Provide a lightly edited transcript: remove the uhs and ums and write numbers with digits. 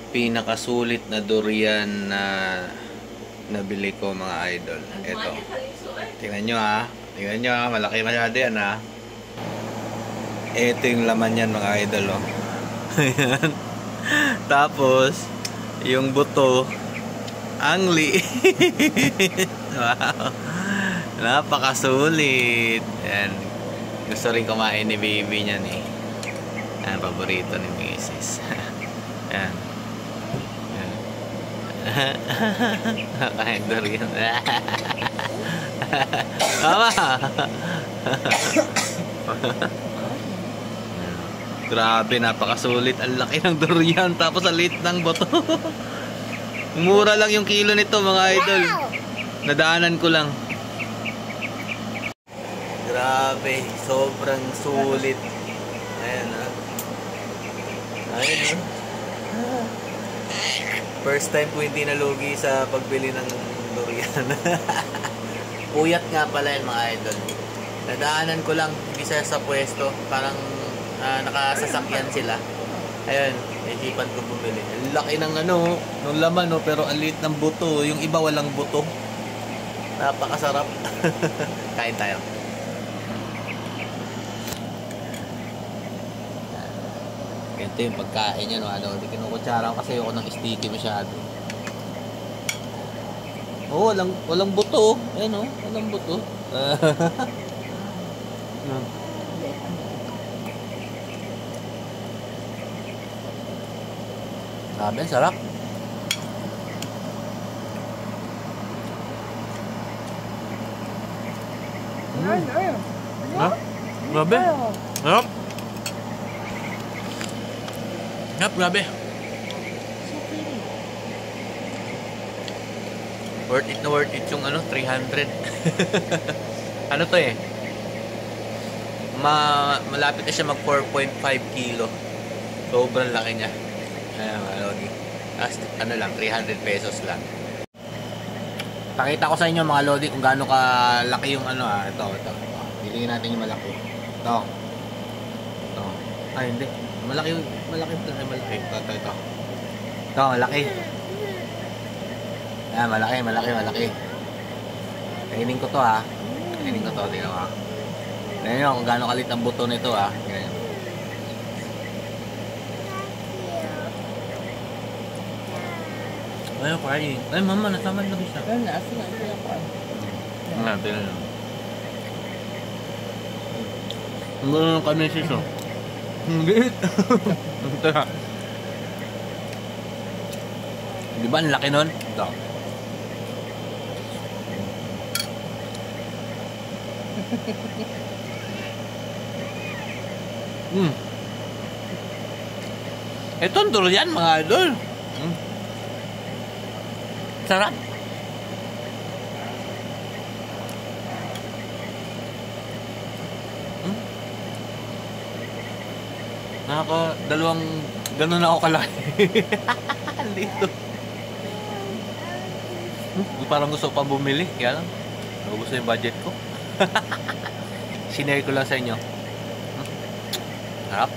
pinakasulit na durian na nabili ko, mga idol. Ito. Tingnan nyo ha. Tingnan nyo ha. Malaki masyado yan ha. Ito yung laman yan, mga idol. Oh. Ayan. Tapos, yung buto, angli. Wow. Napakasulit. Ayan. Gusto rin kumain ni baby niyan eh. Ayan, paborito ni Mrs. Ayan. Ayan. Nakain durian. Tama. Grabe, napakasulit. Ang laki ng durian. Tapos ang liit ng boto. Mura lang yung kilo nito, mga idol. Nadaanan ko lang. Grabe, sobrang sulit. Ayan ha. Ayan ha. First time ko hindi nalugi sa pagbili ng durian. Puyat nga pala yan, mga idol. Nadaanan ko lang isa sa pwesto. Parang nakasasakyan sila. Ayun, naisipan ko bumili. Ang laki ng ng laman, pero ang liit ng buto. Yung iba walang buto. Napakasarap. Kain tayo. Ito yung pagkain niya, Hindi kinukutsara kasi ako ng sticky masyado. Oh, walang buto. Ayan walang buto. Grabe, sarap. Grabe. Sarap. Grabe. Worth it yung 300. Ano to eh? Malapit na siya mag 4.5 kilo. Sobrang laki niya. Lang, 300 pesos lang. Pakita ko sa inyo, mga lodi, kung gaano kalaki yung ito. Bilhin natin yung malaki. Ito. Ay, hindi. Malaki. Ito. Ito, malaki. Ayan, malaki. Kainin ko to ha. Tingnan mo. Tingnan nyo kung gaano kalit ang buto nito ha. Ganyan. Ay, kain. Ay, mama, nasamad na bisa. Ay, nasa na ito yung kain. Tingnan nyo. Ang gano'n ng kamisis oh. Hindi. Di ba ang laki nun? Ito. Ito ang durian, mga idol. Sarap. Dalawang ganun ako kalaki. Dito. Parang gusto pa bumili. Kaya lang. Gusto yung budget ko. Sinare ko lang sa inyo. Sarap.